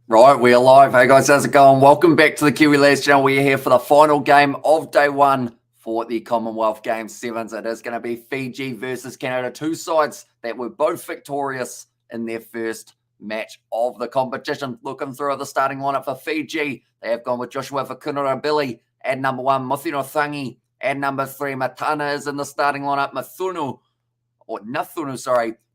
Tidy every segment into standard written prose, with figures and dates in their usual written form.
Right, we're live. Hey guys, how's it going? Welcome back to the Kiwi Lads channel. We're here for the final game of day one for the Commonwealth Games Sevens. It is going to be Fiji versus Canada, two sides that were both victorious in their first match of the competition. Looking through the starting lineup for Fiji, they have gone with Joshua Billy at number one, Muthino Thangi at number three, Matana is in the starting lineup,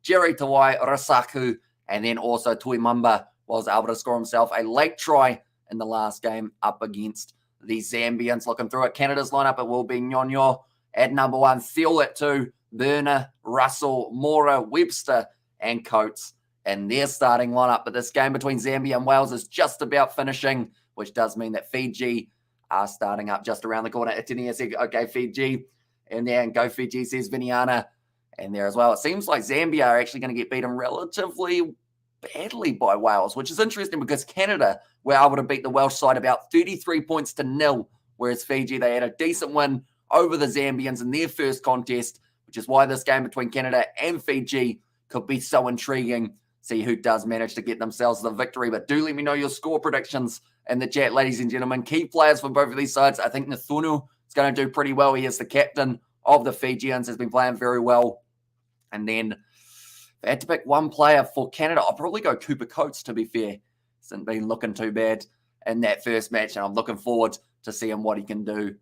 Jerry Tawai, Rasaku, and then also Tui Mamba was able to score himself a late try in the last game up against the Zambians. Looking through at Canada's lineup, it will be Nyonyo at number one, Thiel at two, Burner, Russell, Mora, Webster, and Coates in their starting lineup. But this game between Zambia and Wales is just about finishing, which does mean that Fiji are starting up just around the corner. Etinia said, okay, Fiji. And then go Fiji, says Viniana. And there as well. It seems like Zambia are actually going to get beaten relatively badly by Wales, which is interesting because Canada were able to beat the Welsh side about 33 points to nil, whereas Fiji, they had a decent win over the Zambians in their first contest, which is why this game between Canada and Fiji could be so intriguing. See who does manage to get themselves the victory. But do let me know your score predictions in the chat, ladies and gentlemen. Key players for both of these sides. I think Nathunu is going to do pretty well. He is the captain of the Fijians, has been playing very well. And then if I had to pick one player for Canada, I'll probably go Cooper Coates, to be fair. Hasn't been looking too bad in that first match, and I'm looking forward to seeing what he can do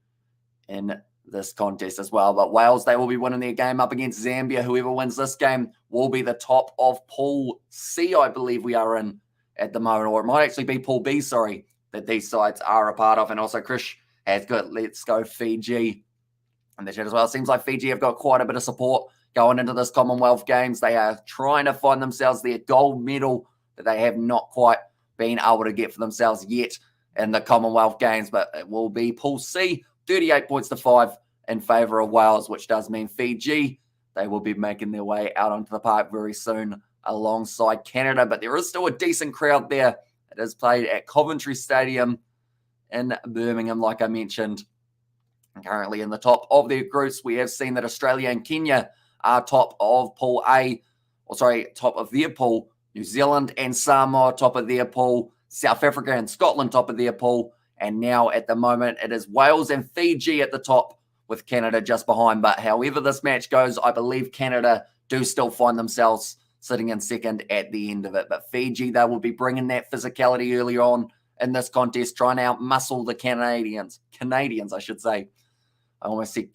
in this contest as well. But Wales, they will be winning their game up against Zambia. Whoever wins this game will be the top of Pool C, I believe we are in at the moment, or it might actually be Pool B, that these sides are a part of. And also Krish has got Let's Go Fiji in the chat as well. It seems like Fiji have got quite a bit of support going into this Commonwealth Games. They are trying to find themselves their gold medal that they have not quite been able to get for themselves yet in the Commonwealth Games. But it will be Pool C, 38 points to 5 in favour of Wales, which does mean Fiji, they will be making their way out onto the park very soon alongside Canada. But there is still a decent crowd there. It is played at Coventry Stadium in Birmingham, like I mentioned. And currently in the top of their groups, we have seen that Australia and Kenya are top of Pool A, top of their pool. New Zealand and Samoa top of their pool. South Africa and Scotland top of their pool. And now at the moment, it is Wales and Fiji at the top with Canada just behind. But however this match goes, I believe Canada do still find themselves sitting in second at the end of it. But Fiji, they will be bringing that physicality early on in this contest, trying to outmuscle the Canadians, I should say. I almost said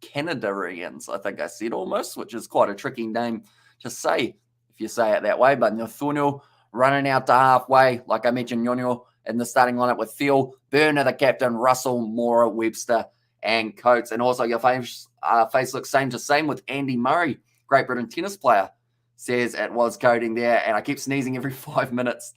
Canadarians, I think I said almost, which is quite a tricky name to say if you say it that way. But Nathunu running out to halfway, like I mentioned, Nyonyo in the starting lineup with Thiel, Burner, the captain, Russell, Mora, Webster, and Coates. And also your face looks same to same with Andy Murray, Great Britain tennis player, says it was coding there. And I keep sneezing every 5 minutes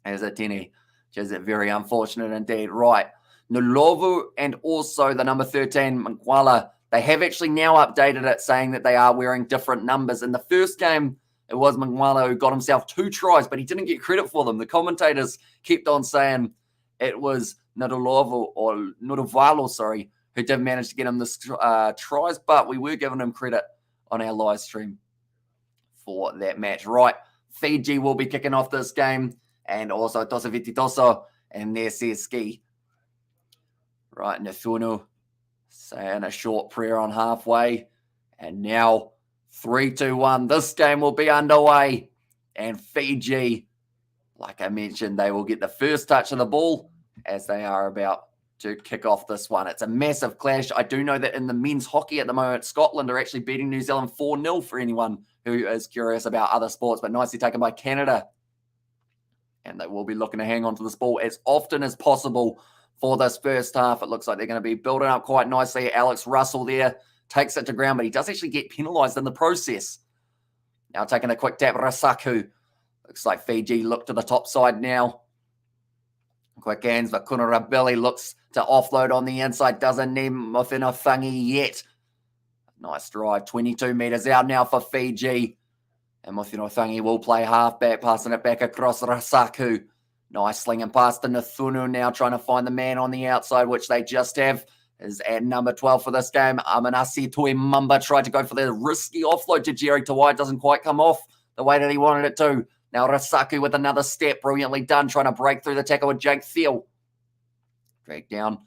as a tenny, which is very unfortunate indeed. Right. Nulovu and also the number 13, Mangwala, they have actually now updated it saying that they are wearing different numbers. In the first game, it was Mangwala who got himself 2 tries, but he didn't get credit for them. The commentators kept on saying it was Nudovalo, who did manage to get him the tries, but we were giving him credit on our live stream for that match. Right, Fiji will be kicking off this game, and also Tosaviti Toso and their Ski. Right, Nathunu saying a short prayer on halfway. And now 3-2-1. This game will be underway. And Fiji, like I mentioned, they will get the first touch of the ball as they are about to kick off this one. It's a massive clash. I do know that in the men's hockey at the moment, Scotland are actually beating New Zealand 4-0 for anyone who is curious about other sports, but nicely taken by Canada. And they will be looking to hang on to this ball as often as possible for this first half. It looks like they're going to be building up quite nicely. Alex Russell there takes it to ground, but he does actually get penalised in the process. Now taking a quick tap, Rasaku. Looks like Fiji look to the top side now. Quick hands, but Kunarabili looks to offload on the inside. Doesn't need Muthino Thangi yet. Nice drive. 22 metres out now for Fiji. And Muthino Thangi will play halfback, passing it back across Rasaku. Nice slinging past to Nathunu now, trying to find the man on the outside, which they just have. Is at number 12 for this game. Amanasi Tuimamba tried to go for the risky offload to Jerry Tawai. Doesn't quite come off the way that he wanted it to. Now Rasaku with another step, brilliantly done, trying to break through the tackle with Jake Thiel. Drag down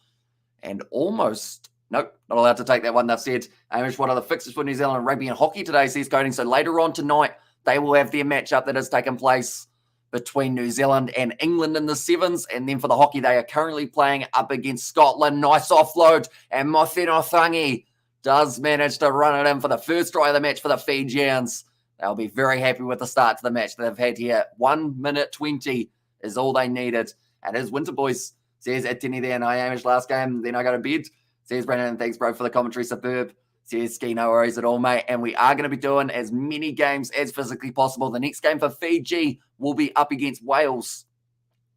and almost, nope, not allowed to take that one, they've said. Hamish, one of the fixtures for New Zealand rugby and hockey today, says Coding. So later on tonight, they will have their matchup that has taken place between New Zealand and England in the sevens. And then for the hockey, they are currently playing up against Scotland. Nice offload. And Motheno does manage to run it in for the first try of the match for the Fijians. They'll be very happy with the start to the match that they've had here. 1 minute 20 is all they needed. And his Winter Boys says at Tenny there, and I Hamish last game, then I go to bed. Says Brandon, thanks bro for the commentary, superb. Says Ski, no worries at all, mate. And we are going to be doing as many games as physically possible. The next game for Fiji will be up against Wales.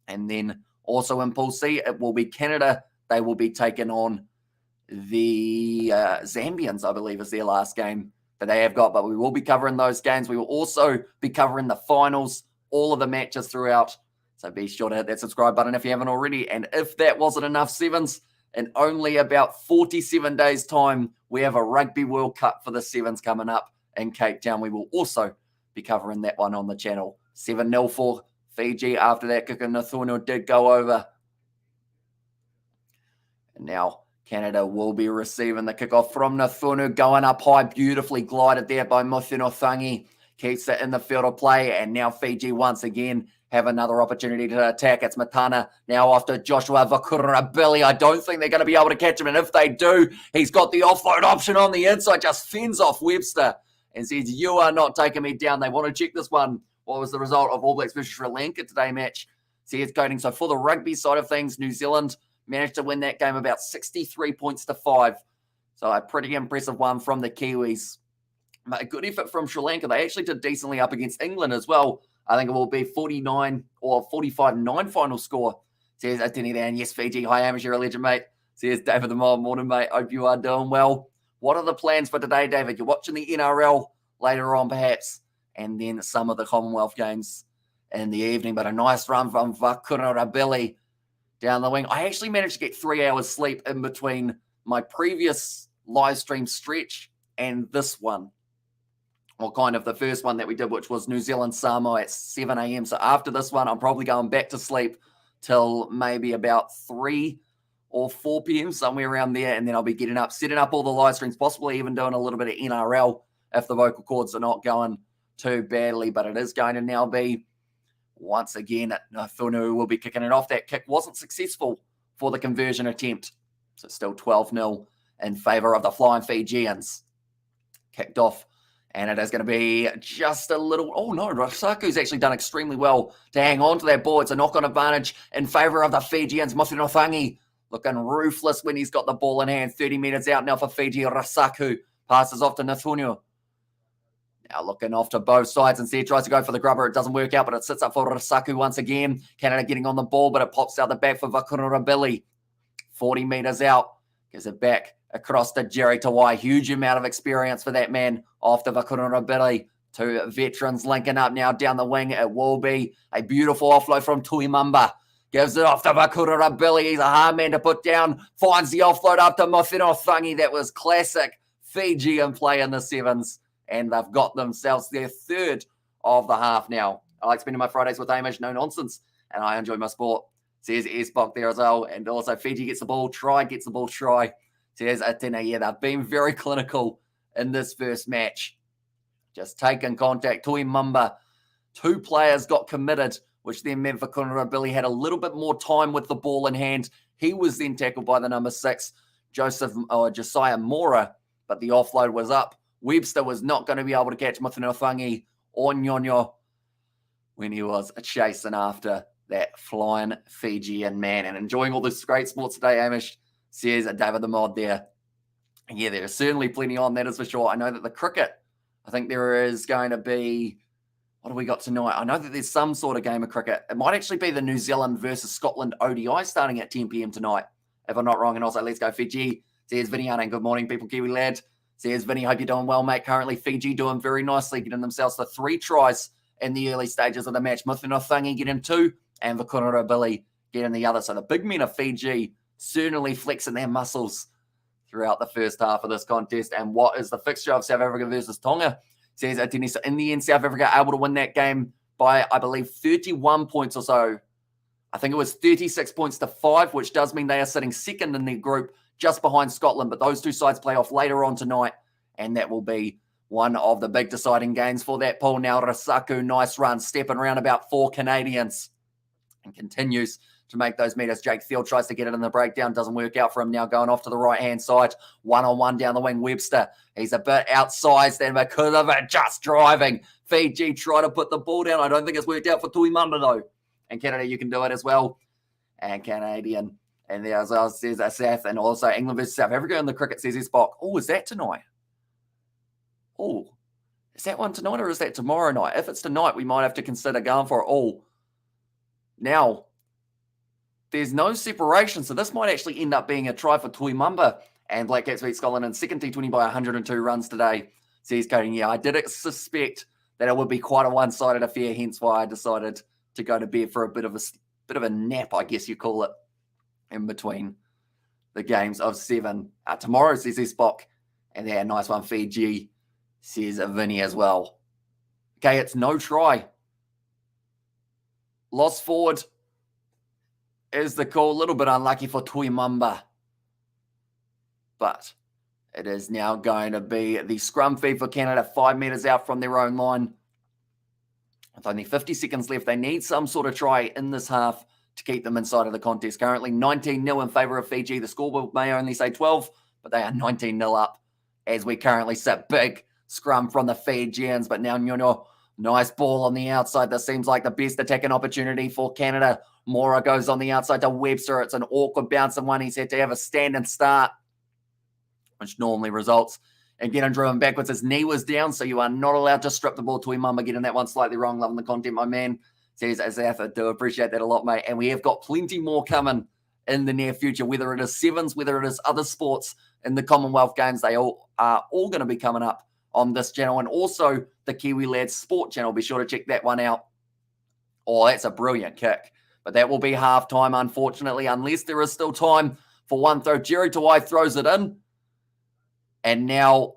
And then also in Pool C, it will be Canada. They will be taking on the Zambians, I believe, is their last game that they have got. But we will be covering those games. We will also be covering the finals, all of the matches throughout. So be sure to hit that subscribe button if you haven't already. And if that wasn't enough, Sevens, in only about 47 days' time, we have a Rugby World Cup for the Sevens coming up in Cape Town. We will also be covering that one on the channel. 7-0 for Fiji after that kick in Nathorno did go over. And now Canada will be receiving the kickoff from Nathorno, going up high, beautifully glided there by Motheno. Keeps it in the field of play, and now Fiji once again have another opportunity to attack. It's Matana now after Joshua Vakurabili. I don't think they're going to be able to catch him, and if they do, he's got the offload option on the inside, just fends off Webster and says, you are not taking me down. They want to check this one. What was the result of All Blacks versus Sri Lanka today match? See, it's coding. So for the rugby side of things, New Zealand managed to win that game about 63 points to 5. So a pretty impressive one from the Kiwis. A good effort from Sri Lanka. They actually did decently up against England as well. I think it will be 49 or 45-9 final score. Says Atini Dan. Yes, Fiji. Hi, Hamish, you're a legend, mate. Says David the Mob. Morning, mate. Hope you are doing well. What are the plans for today, David? You're watching the NRL later on, perhaps, and then some of the Commonwealth Games in the evening. But a nice run from Vakurabili down the wing. I actually managed to get 3 hours sleep in between my previous live stream stretch and this one. Well, kind of the first one that we did, which was New Zealand Samoa at 7 a.m. So after this one, I'm probably going back to sleep till maybe about 3 or 4 p.m., somewhere around there. And then I'll be getting up, setting up all the live streams, possibly even doing a little bit of NRL if the vocal cords are not going too badly. But it is going to now be, once again, Nathunu will be kicking it off. That kick wasn't successful for the conversion attempt. So still 12-0 in favour of the Flying Fijians. Kicked off. And it is going to be just a little... Oh, no, Rasaku's actually done extremely well to hang on to that ball. It's a knock-on advantage in favour of the Fijians. Motheno looking ruthless when he's got the ball in hand. 30 metres out now for Fiji. Rasaku passes off to Nathunu. Now looking off to both sides. Instead tries to go for the grubber. It doesn't work out, but it sits up for Rasaku once again. Canada getting on the ball, but it pops out the back for Vakurabili. 40 metres out. Gives it back across to Jerry Tawai. Huge amount of experience for that man off to Vakurabili. Two veterans linking up now down the wing. It will be a beautiful offload from Tuimamba. Gives it off to Vakurabili. He's a hard man to put down. Finds the offload up to Motheno. That was classic Fijian play in the sevens. And they've got themselves their third of the half now. I like spending my Fridays with Hamish, no nonsense. And I enjoy my sport. Says S-Bok there as well. And also Fiji gets the ball, gets the ball, Says Atina, yeah, they've been very clinical in this first match. Just taking contact. Tuimamba, 2 players got committed, which then meant for Billy had a little bit more time with the ball in hand. He was then tackled by the number 6, Josiah Mora, but the offload was up. Webster was not going to be able to catch Motheno or Nyonyo when he was chasing after that flying Fijian man. And enjoying all this great sports today, Hamish, says David the Mod there. And yeah, there's certainly plenty on, that is for sure. I know that the cricket, I think there is going to be, what do we got tonight? I know that there's some sort of game of cricket. It might actually be the New Zealand versus Scotland ODI starting at 10 p.m. tonight, if I'm not wrong. And also, let's go Fiji. Says Vinny and good morning, people, Kiwi lad. Says Vinny, hope you're doing well, mate. Currently, Fiji doing very nicely, getting themselves to 3 tries in the early stages of the match. Motheno getting 2, and Vakurabili getting the other. So the big men of Fiji certainly flexing their muscles throughout the first half of this contest. And what is the fixture of South Africa versus Tonga? Says Atini, so in the end, South Africa able to win that game by, I believe, 31 points or so. I think it was 36 points to 5, which does mean they are sitting second in their group, just behind Scotland. But those two sides play off later on tonight, and that will be one of the big deciding games for that pool. Now, Rasaku, nice run, stepping around about 4 Canadians, and continues to make those meters. Jake Field tries to get it in the breakdown. Doesn't work out for him. Now going off to the right-hand side. One-on-one down the wing. Webster. He's a bit outsized, and because of it, just driving. Fiji try to put the ball down. I don't think it's worked out for Tuimamba, though. And Canada, you can do it as well. And Canadian. And there as well says Seth. And also England versus South Africa in the cricket, says Spock. Oh, is that tonight? Oh, is that one tonight or is that tomorrow night? If it's tonight, we might have to consider going for it all. Now, there's no separation, so this might actually end up being a try for Tuimamba, and Black Caps beat Scotland in second T20 by 102 runs today. Says Coding, yeah, I did suspect that it would be quite a one-sided affair, hence why I decided to go to bed for a bit of a nap, I guess you call it, in between the games of 7. Tomorrow, says Spock, and there, nice one, Fiji, says Vinny as well. Okay, it's no try. Lost forward is the call. A little bit unlucky for Tuimamba. But it is now going to be the scrum feed for Canada, 5 metres out from their own line. With only 50 seconds left, they need some sort of try in this half to keep them inside of the contest. Currently 19-0 in favour of Fiji. The scoreboard may only say 12, but they are 19-0 up as we currently sit. Big scrum from the Fijians, but now Nyono, nice ball on the outside. This seems like the best attacking opportunity for Canada. Mora goes on the outside to Webster. It's an awkward bouncing one. He's had to have a stand and start, which normally results in getting driven backwards. His knee was down, so you are not allowed to strip the ball to Imamba. Getting that one slightly wrong. Loving the content, my man. Says Azatha, do appreciate that a lot, mate. And we have got plenty more coming in the near future, whether it is sevens, whether it is other sports in the Commonwealth Games. They all are all going to be coming up on this channel, and also the Kiwi Lads Sport channel. Be sure to check that one out. Oh, that's a brilliant kick. But that will be halftime, unfortunately, unless there is still time for one throw. Jerry Tawai throws it in. And now,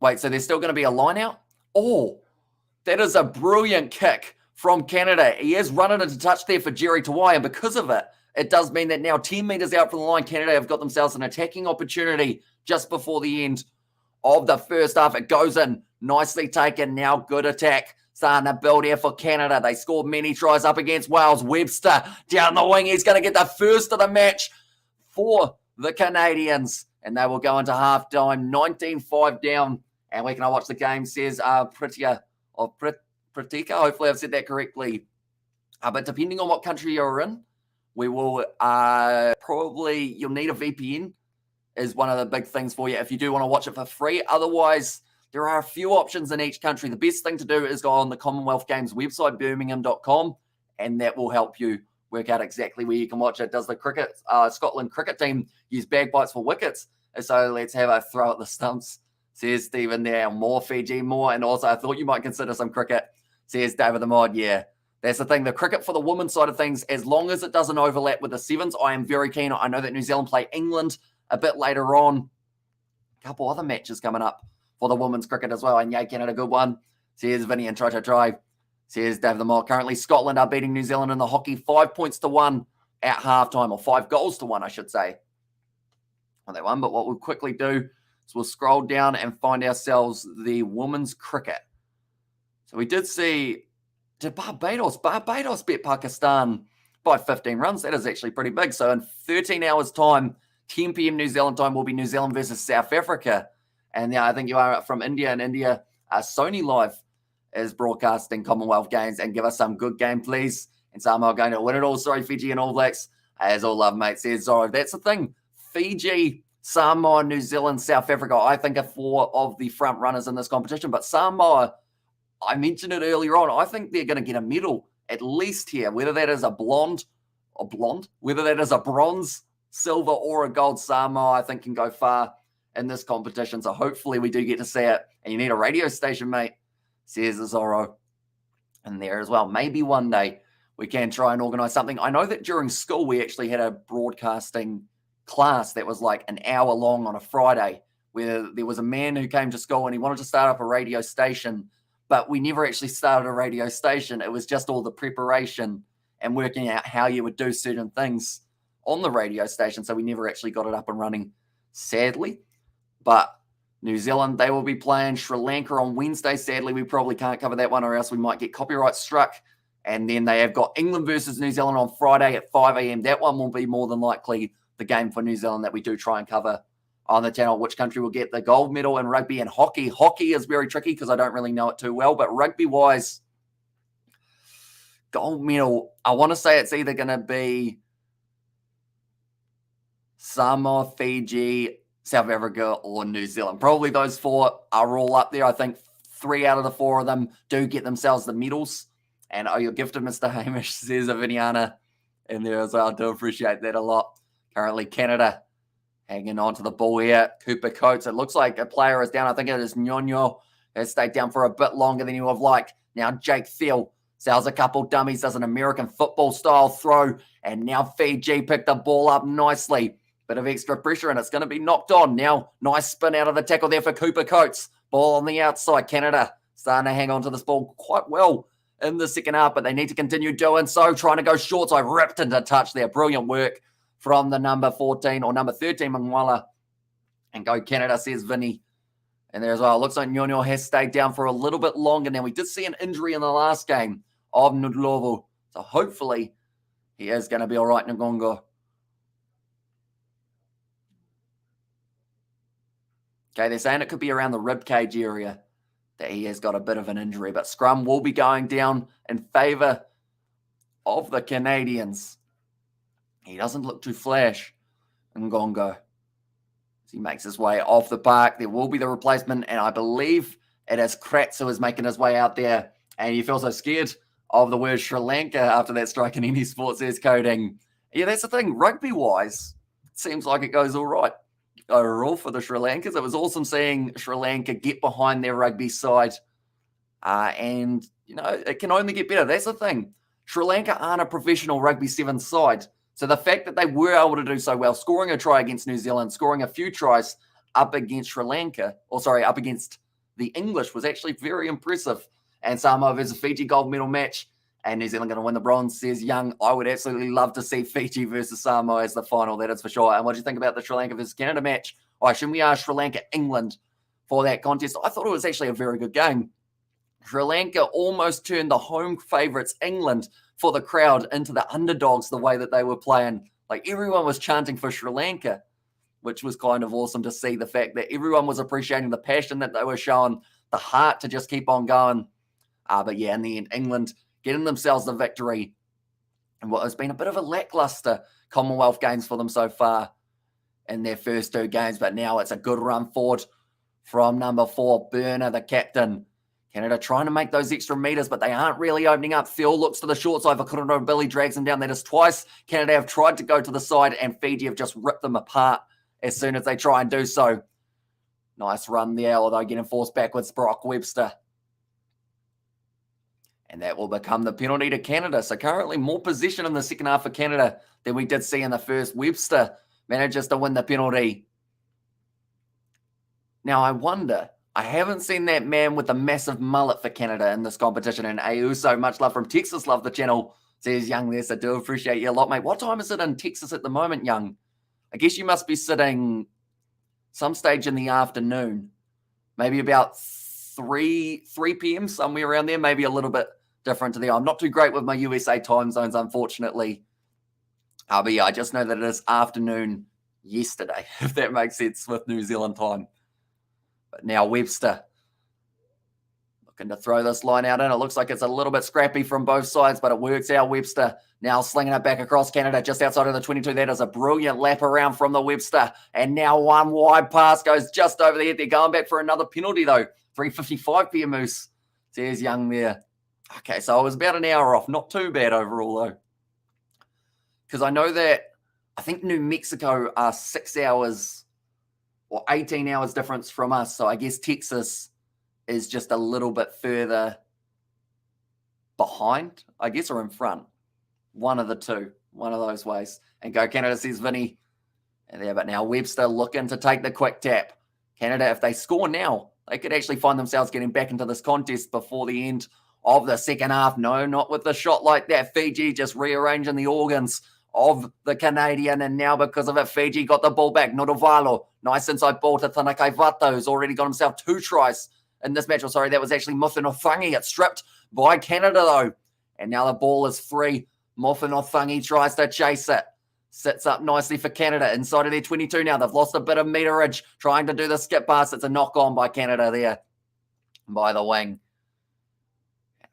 wait, so there's still going to be a line out? Oh, that is a brilliant kick from Canada. He is running into touch there for Jerry Tawai, and because of it, it does mean that now 10 metres out from the line, Canada have got themselves an attacking opportunity just before the end of the first half. It goes in, nicely taken, now good attack. Starting to build here for Canada. They scored many tries up against Wales. Webster down the wing. He's going to get the first of the match for the Canadians. And they will go into halftime, 19-5 down. And where can I watch the game? Says Pritika. Hopefully I've said that correctly. But depending on what country you're in, we will probably, you'll need a VPN is one of the big things for you if you do want to watch it for free. Otherwise, there are a few options in each country. The best thing to do is go on the Commonwealth Games website, birmingham.com, and that will help you work out exactly where you can watch it. Does the Scotland cricket team use bagpipes for wickets? So let's have a throw at the stumps, says Stephen there. More Fiji, more. And also, I thought you might consider some cricket, says David the Mod. Yeah, that's the thing. The cricket for the women's side of things, as long as it doesn't overlap with the sevens, I am very keen. I know that New Zealand play England a bit later on. A couple other matches coming up for the women's cricket as well. And yeah, Canada, good one. Says Vinny and try. Says Dave the Moore. Currently, Scotland are beating New Zealand in the hockey 5 points to 1 at halftime, or 5 goals to 1, I should say. On that one, but what we'll quickly do is we'll scroll down and find ourselves the women's cricket. So we did see, did Barbados beat Pakistan by 15 runs? That is actually pretty big. So in 13 hours' time, 10 p.m. New Zealand time will be New Zealand versus South Africa. And yeah, I think you are from India. And India, Sony Live is broadcasting Commonwealth Games. And give us some good game, please. And Samoa going to win it all. Sorry, Fiji and All Blacks. As all love, mate, says Zorro. That's the thing. Fiji, Samoa, New Zealand, South Africa, I think are 4 of the front runners in this competition. But Samoa, I mentioned it earlier on, I think they're going to get a medal at least here. Whether that is a whether that is a bronze, silver, or a gold, Samoa, I think can go far in this competition. So hopefully we do get to see it. And you need a radio station, mate, says Zorro. And there as well. Maybe one day we can try and organize something. I know that during school we actually had a broadcasting class that was like an hour long on a Friday, where there was a man who came to school and he wanted to start up a radio station, but we never actually started a radio station. It was just all the preparation and working out how you would do certain things on the radio station. So we never actually got it up and running, sadly. But New Zealand, they will be playing Sri Lanka on Wednesday. Sadly, we probably can't cover that one or else we might get copyright struck. And then they have got England versus New Zealand on Friday at 5 a.m. That one will be more than likely the game for New Zealand that we do try and cover on the channel. Which country will get the gold medal in rugby and hockey? Hockey is very tricky because I don't really know it too well. But rugby-wise, gold medal, I want to say it's either going to be Samoa, Fiji, South Africa, or New Zealand. Probably those four are all up there. I think 3 out of the 4 of them do get themselves the medals. And you're gifted, Mr. Hamish, says a Viniana in there as well. I do appreciate that a lot. Currently, Canada hanging on to the ball here. Cooper Coates, it looks like a player is down. I think it is Nyonyo. Has stayed down for a bit longer than you would have liked. Now Jake Thiel sells a couple dummies, does an American football style throw. And now Fiji picked the ball up nicely. Bit of extra pressure, and it's going to be knocked on. Now, nice spin out of the tackle there for Cooper Coates. Ball on the outside. Canada starting to hang on to this ball quite well in the second half, but they need to continue doing so. Trying to go short, so I ripped into touch there. Brilliant work from the number 14 or number 13, Mangwala. And go Canada, says Vinny. And there as well. Looks like Nyonyo has stayed down for a little bit longer. Now, we did see an injury in the last game of Nudlovo. So hopefully he is going to be all right, Ngongo. Okay, they're saying it could be around the ribcage area that he has got a bit of an injury. But scrum will be going down in favour of the Canadians. He doesn't look too flash, Ngongo. As he makes his way off the park, there will be the replacement. And I believe it is Kratz who is making his way out there. And you feel so scared of the word Sri Lanka after that strike in any sports, says Coding. Yeah, that's the thing. Rugby-wise, it seems like it goes all right overall for the Sri Lankans. It was awesome seeing Sri Lanka get behind their rugby side. And, you know, it can only get better. That's the thing. Sri Lanka aren't a professional rugby sevens side. So the fact that they were able to do so well, scoring a try against New Zealand, scoring a few tries up against Sri Lanka, up against the English, was actually very impressive. And Samoa versus Fiji gold medal match. And New Zealand going to win the bronze, says Young. I would absolutely love to see Fiji versus Samoa as the final, that is for sure. And what do you think about the Sri Lanka versus Canada match? Or shouldn't we ask Sri Lanka, England for that contest? I thought it was actually a very good game. Sri Lanka almost turned the home favourites, England, for the crowd into the underdogs the way that they were playing. Like, everyone was chanting for Sri Lanka, which was kind of awesome to see, the fact that everyone was appreciating the passion that they were showing, the heart to just keep on going. But yeah, in the end, England getting themselves the victory in what has been a bit of a lackluster Commonwealth Games for them so far in their first 2 games. But now it's a good run forward from number 4, Burner, the captain. Canada trying to make those extra meters, but they aren't really opening up. Phil looks to the short side for Kurano. Billy drags him down. That is twice. Canada have tried to go to the side, and Fiji have just ripped them apart as soon as they try and do so. Nice run there, although getting forced backwards, Brock Webster. And that will become the penalty to Canada. So currently more possession in the second half for Canada than we did see in the first. Webster manages to win the penalty. Now I wonder, I haven't seen that man with the massive mullet for Canada in this competition. And Ayuso, much love from Texas, love the channel, says Young there. So do appreciate you a lot, mate. What time is it in Texas at the moment, Young? I guess you must be sitting some stage in the afternoon. Maybe about 3 p.m., somewhere around there. Maybe a little bit different to there. I'm not too great with my USA time zones, unfortunately. But yeah, I just know that it is afternoon yesterday, if that makes sense with New Zealand time. But now Webster looking to throw this line out in. It looks like it's a little bit scrappy from both sides, but it works out. Webster now slinging it back across Canada just outside of the 22. That is a brilliant lap around from the Webster. And now one wide pass goes just over the head. They're going back for another penalty, though. 3:55 p.m. Moose, says Young there. Okay, so I was about an hour off. Not too bad overall, though. Because I know that I think New Mexico are 6 hours or 18 hours difference from us. So I guess Texas is just a little bit further behind, I guess, or in front. One of the two. One of those ways. And go Canada, says Vinny. And there, but now Webster looking to take the quick tap. Canada, if they score now, they could actually find themselves getting back into this contest before the end of the second half. No, not with a shot like that. Fiji just rearranging the organs of the Canadian, and now because of it, Fiji got the ball back. Nodovalo, nice inside ball to Tanakai Vato, who's already got himself 2 tries in this match. Oh, sorry, that was actually Mofinofangi. It's stripped by Canada, though. And now the ball is free. Mofinofangi tries to chase it. Sits up nicely for Canada inside of their 22 now. They've lost a bit of meterage trying to do the skip pass. It's a knock on by Canada there by the wing.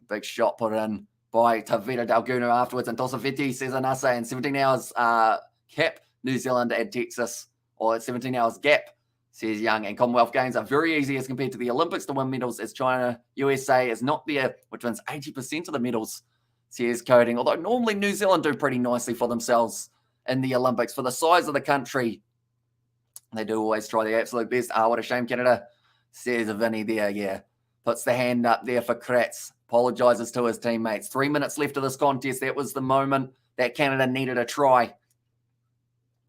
Big shot put in by Tavita Dalguna afterwards. And Tosaviti says Anasa in 17 hours cap, New Zealand and Texas. Or at 17 hours gap, says Young. And Commonwealth Games are very easy as compared to the Olympics to win medals, as China, USA is not there, which wins 80% of the medals, says Coding. Although normally New Zealand do pretty nicely for themselves in the Olympics. For the size of the country, they do always try their absolute best. What a shame, Canada, says Vinny there, yeah. Puts the hand up there for Kratz. Apologises to his teammates. 3 minutes left of this contest. That was the moment that Canada needed a try.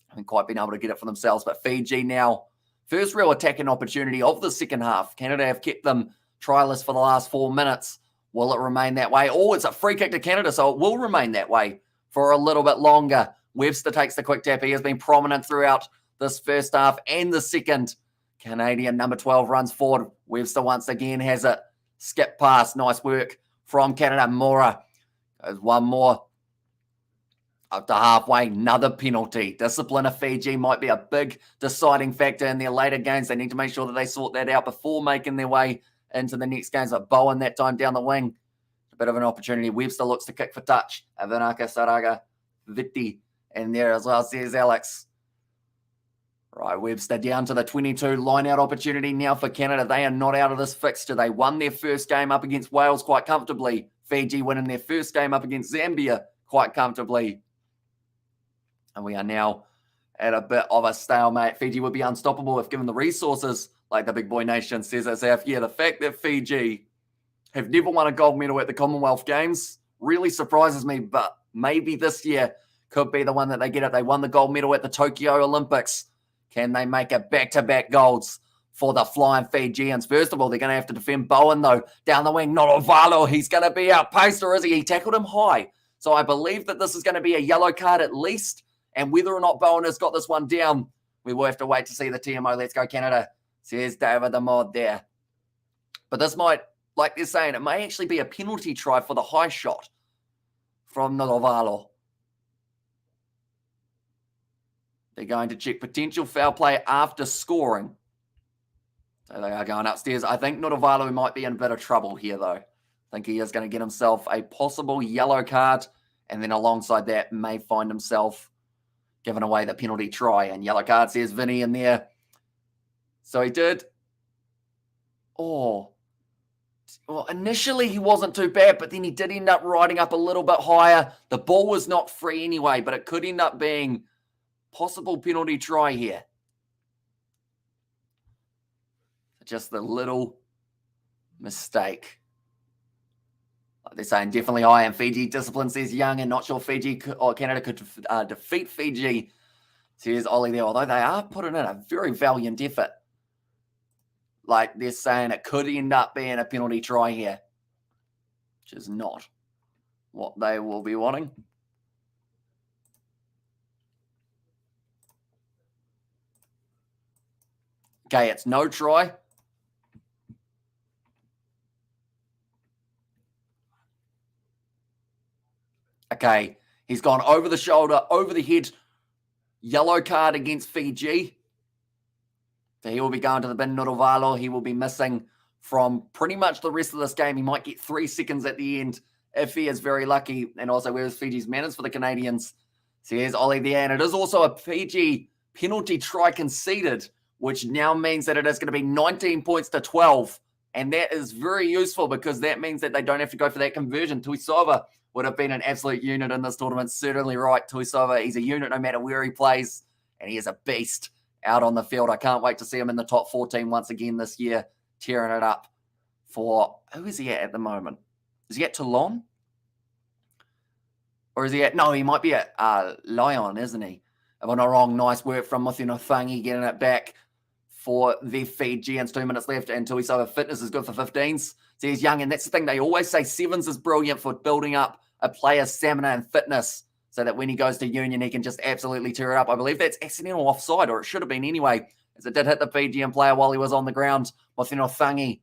Haven't quite been able to get it for themselves, but Fiji now, first real attacking opportunity of the second half. Canada have kept them tryless for the last 4 minutes. Will it remain that way? Oh, it's a free kick to Canada, so it will remain that way for a little bit longer. Webster takes the quick tap. He has been prominent throughout this first half and the second. Canadian number 12 runs forward. Webster once again has it. Skip pass. Nice work from Canada. Mora goes one more. Up to halfway. Another penalty. Discipline of Fiji might be a big deciding factor in their later games. They need to make sure that they sort that out before making their way into the next games. But Bowen that time down the wing. A bit of an opportunity. Webster looks to kick for touch. Avanaka, Saraga, Vitti in there as well, says Alex. Right, Webster down to the 22 line-out opportunity now for Canada. They are not out of this fixture. They won their first game up against Wales quite comfortably. Fiji winning their first game up against Zambia quite comfortably. And we are now at a bit of a stalemate. Fiji would be unstoppable if given the resources, like the big boy nation says itself. Yeah, the fact that Fiji have never won a gold medal at the Commonwealth Games really surprises me, but maybe this year could be the one that they get it. They won the gold medal at the Tokyo Olympics. Can they make it back-to-back golds for the Flying Fijians? First of all, they're going to have to defend Bowen, though. Down the wing, not Ovalo. He's going to be outpaced, or is he? He tackled him high. So I believe that this is going to be a yellow card at least. And whether or not Bowen has got this one down, we will have to wait to see the TMO. Let's go, Canada, says David the Mod there. But this might, like they're saying, it may actually be a penalty try for the high shot from Novalo. They're going to check potential foul play after scoring. So they are going upstairs. I think Nodovalo might be in a bit of trouble here, though. I think he is going to get himself a possible yellow card, and then alongside that may find himself giving away the penalty try. And yellow card, says Vinny in there. So he did. Oh. Well, initially he wasn't too bad, but then he did end up riding up a little bit higher. The ball was not free anyway, but it could end up being possible penalty try here. Just a little mistake. Like they're saying definitely high, and Fiji discipline, says Young, and not sure Fiji or Canada could defeat Fiji, says Ollie there, although they are putting in a very valiant effort. Like they're saying it could end up being a penalty try here, which is not what they will be wanting. Okay, it's no try. Okay, he's gone over the shoulder, over the head. Yellow card against Fiji. So he will be going to the bin. Nodovalo, he will be missing from pretty much the rest of this game. He might get 3 seconds at the end if he is very lucky. And also, where's Fiji's manners for the Canadians? So here's Ollie there. And it is also a Fiji penalty try conceded, which now means that it is going to be 19 points to 12. And that is very useful because that means that they don't have to go for that conversion. Tuisova would have been an absolute unit in this tournament. Certainly right, Tuisova. He's a unit no matter where he plays, and he is a beast out on the field. I can't wait to see him in the top 14 once again this year, tearing it up for, who is he at the moment? Is he at Toulon? Or is he at, no, he might be at Lyon, isn't he? If I'm not wrong, nice work from Mofinofangi getting it back for the Fijians. 2 minutes left, and Tuisawa fitness is good for 15s. So he's young, and that's the thing. They always say Sevens is brilliant for building up a player's stamina and fitness so that when he goes to Union, he can just absolutely tear it up. I believe that's accidental offside, or it should have been anyway, as it did hit the Fijian player while he was on the ground. Mothino Thangi.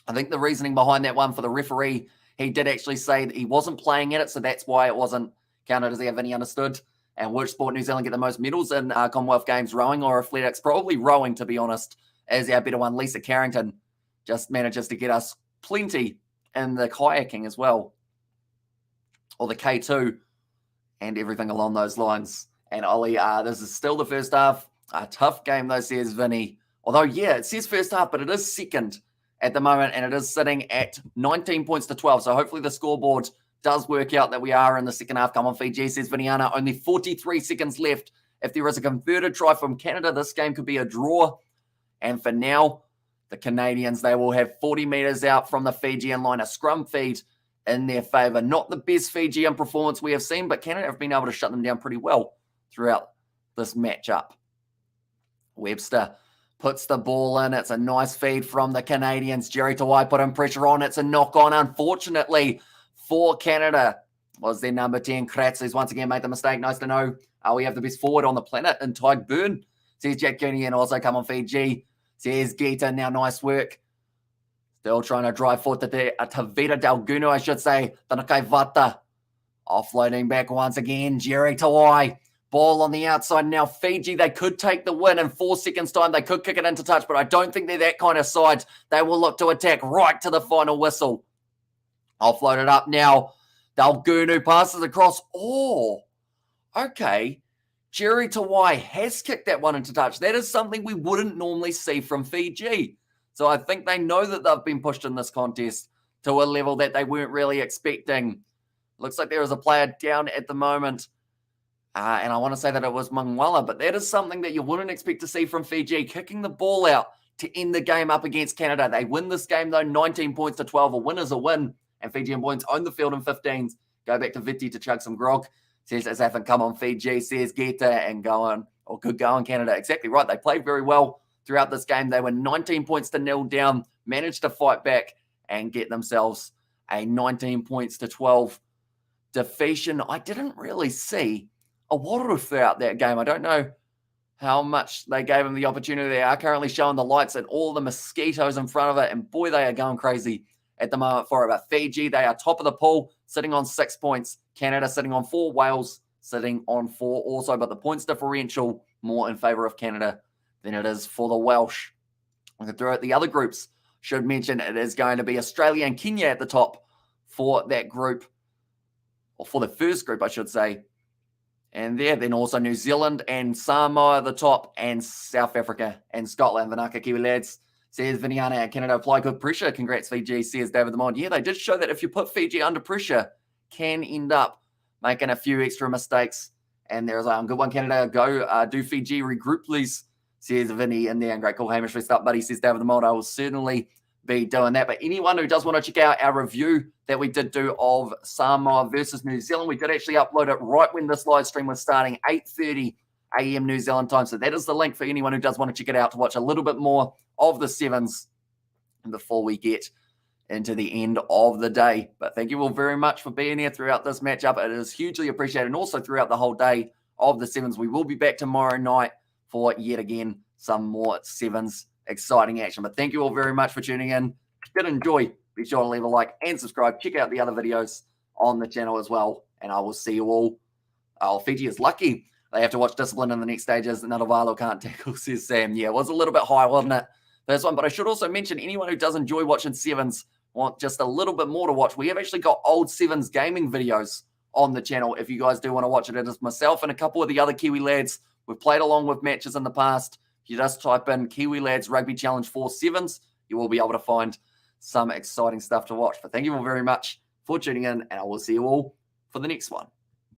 I think the reasoning behind that one for the referee, he did actually say that he wasn't playing in it, so that's why it wasn't counted as Evany understood. And which sport New Zealand get the most medals in Commonwealth Games, rowing or athletics? Probably rowing, to be honest, as our better one. Lisa Carrington just manages to get us plenty in the kayaking as well, or the K2, and everything along those lines. And Ollie, this is still the first half. A tough game, though, says Vinny. Although, yeah, it says first half, but it is second at the moment, and it is sitting at 19 points to 12. So hopefully the scoreboard does work out that we are in the second half. Come on, Fiji, says Viniana. Only 43 seconds left. If there is a converted try from Canada, this game could be a draw. And for now, the Canadians, they will have 40 metres out from the Fijian line, a scrum feed in their favour. Not the best Fijian performance we have seen, but Canada have been able to shut them down pretty well throughout this matchup. Webster puts the ball in. It's a nice feed from the Canadians. Jerry Tawai put in pressure on. It's a knock-on, unfortunately, for Canada. Was their number 10, Kratz, who's once again made the mistake. Nice to know we have the best forward on the planet in Tyg Byrne. Says Jack Cooney, and also come on Fiji. Says Gita, now nice work. Still trying to drive forward to Tavita Dalguno, I should say. Tanakai Vata. Offloading back once again. Jerry Tawai. Ball on the outside now. Fiji, they could take the win in 4 seconds' time. They could kick it into touch, but I don't think they're that kind of side. They will look to attack right to the final whistle. Offload it up now. Dalgunu passes across. Oh, okay. Jerry Tawai has kicked that one into touch. That is something we wouldn't normally see from Fiji. So I think they know that they've been pushed in this contest to a level that they weren't really expecting. Looks like there is a player down at the moment. And I want to say that it was Mangwala, but that is something that you wouldn't expect to see from Fiji, kicking the ball out to end the game up against Canada. They win this game, though, 19 points to 12. A win is a win. And Fijian points own the field in 15s. Go back to Vitti to chug some grog. Says Azafin, come on, Fiji. Says Geta, and go on. Or good go on, Canada. Exactly right. They played very well throughout this game. They were 19 points to 0 down, managed to fight back and get themselves a 19 points to 12 defeation. I didn't really see a Wateroo throughout that game. I don't know how much they gave them the opportunity. They are currently showing the lights and all the mosquitoes in front of it, and boy, they are going crazy at the moment for it. But Fiji, they are top of the pool, sitting on 6 points. Canada sitting on 4. Wales sitting on 4 also. But the points differential more in favour of Canada than it is for the Welsh. Throughout the other groups, should mention it is going to be Australia and Kenya at the top for that group, or for the first group, I should say. And there, then also New Zealand and Samoa at the top, and South Africa and Scotland. Vanaka Kiwi lads. Says Viniana and Canada apply good pressure. Congrats, Fiji, says David Lamont. Yeah, they did show that if you put Fiji under pressure, can end up making a few extra mistakes. And there's a good one, Canada. Go do Fiji, regroup, please, says Vinny in there. And great call, Hamish. Rest up, buddy, says David Lamont. I will certainly be doing that. But anyone who does want to check out our review that we did do of Samoa versus New Zealand, we did actually upload it right when this live stream was starting, 8:30 a.m. New Zealand time. So that is the link for anyone who does want to check it out to watch a little bit more of the Sevens before we get into the end of the day. But thank you all very much for being here throughout this matchup. It is hugely appreciated, and also throughout the whole day of the Sevens. We will be back tomorrow night for yet again some more Sevens exciting action. But thank you all very much for tuning in. If you did enjoy, be sure to leave a like and subscribe. Check out the other videos on the channel as well, and I will see you all. Oh, Fiji is lucky. They have to watch discipline in the next stages. Nadavalo can't tackle, says Sam. Yeah, it was a little bit high, wasn't it, this one? But I should also mention, anyone who does enjoy watching Sevens, want just a little bit more to watch, we have actually got old Sevens gaming videos on the channel. If you guys do want to watch it, it is myself and a couple of the other Kiwi lads. We've played along with matches in the past. If you just type in Kiwi Lads Rugby Challenge 4 Sevens, you will be able to find some exciting stuff to watch. But thank you all very much for tuning in, and I will see you all for the next one.